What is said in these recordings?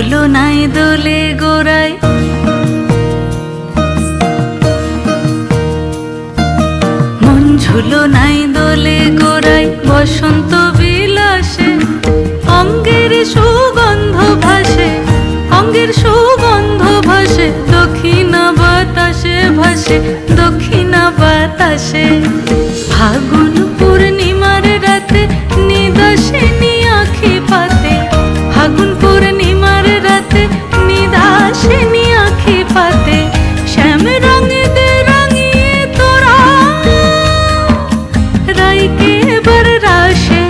ঝুলো নাই দোলে গোড়ায়, মন ঝুলো নাই দোলে গোড়ায়, বসন্ত বিলাসে অঙ্গের সুগন্ধ ভাসে, অঙ্গের সুগন্ধ ভাসে, দক্ষিণা বাতাসে ভাসে, দক্ষিণা বাতাসে। ফাগুন পূর্ণিমার রাতে নিদাসিনী আঁখি পাতে, ফাগুন পূর্ণিমার রাতে নিদাসিনী আঁখি পাতে, শ্যাম রঙে দে রাঙিয়ে তোরা রাইকে এবার রাশে,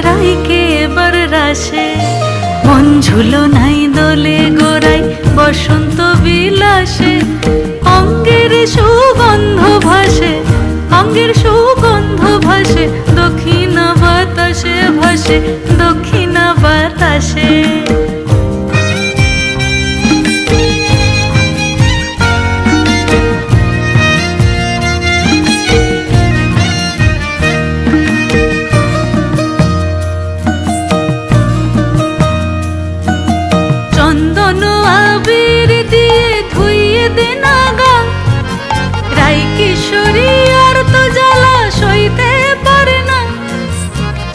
রাইকে এবার রাশে। মন ঝুলো নাই দোলে গোড়ায়, বসন্ত বিলাসে অঙ্গের সুগন্ধ ভাসে, অঙ্গের সুগন্ধ ভাসে, দক্ষিণা বাতাসে ভাসে, দক্ষিণা বাতাসে। চন্দন আবির দিয়ে ধুইয়ে দে না গা, রাই কিশোরী আর তো জ্বালা সইতে পারে না।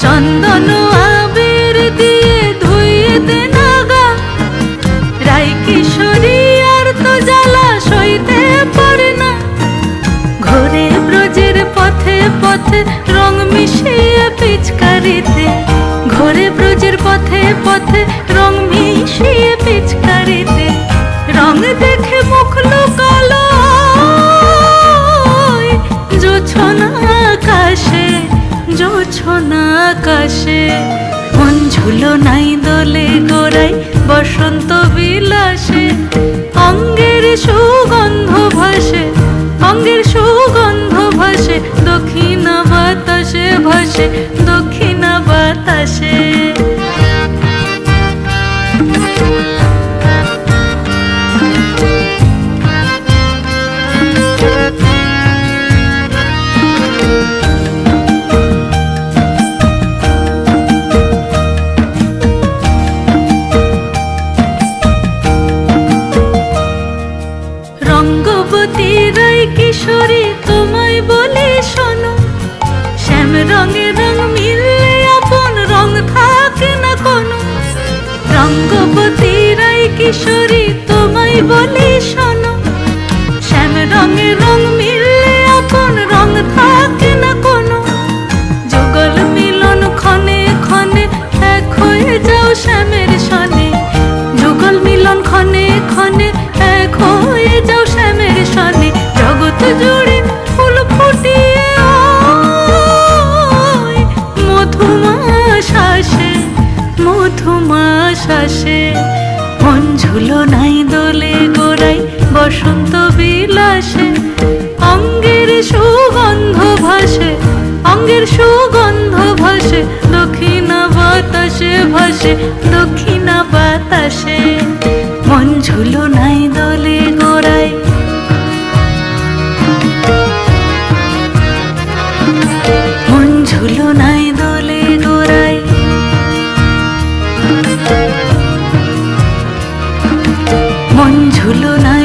চন্দন আবির দিয়ে ধুইয়ে দে না গা, রাই কিশোরী আর তো জ্বালা সইতে পারে না। ঘোরে ব্রজের পথে পথে রং মিশিয়ে পিচকারিতে, ঘোরে ব্রজের পথে পথে রং মিশিয়ে পিচকারিতে, রং দেখে মুখ লুকালো জোছনা আকাশে, জোছনা আকাশে। মন ঝুলো নাই দোলে গোড়ায়, বসন্ত বিলাসে অঙ্গের সুগন্ধ ভাসে, অঙ্গের সুগন্ধ ভাসে, দক্ষিণা বাতাসে ভাসে, দক্ষিণা বাতাসে। রঙ্গবতী রাই কিশোরী তোমায় বলি শোনো, শ্যাম রঙে রং মিললে আপন রং থাকে না কোনো। রঙ্গবতী রাই কিশোরী তোমায় বলি শোনো, শ্যাম রঙে রং মিললে আপন রং থাকে না কোনো। যুগল মিলন ক্ষণে ক্ষণে এক হয়ে যাও শ্যামের সনে, যুগল মিলন ক্ষণে ক্ষণে এক হয়ে যাও শ্যামের সনে। জগৎ জুড়ে ফুল ফুটিয়ে মধুমাস আসে, মধুমাস আসে। মন ঝুলো নাই দোলে গোড়ায়, বসন্ত বিলাসে অঙ্গের সুগন্ধ ভাসে, অঙ্গের সুগন্ধ ভাসে, দক্ষিণা বাতাসে ভাসে, দক্ষিণা বাতাসে। মন ঝুলো নাই দোলে গোড়ায়, মন ঝুলো নাই দোলে গোড়ায়, মন ঝুলো নাই।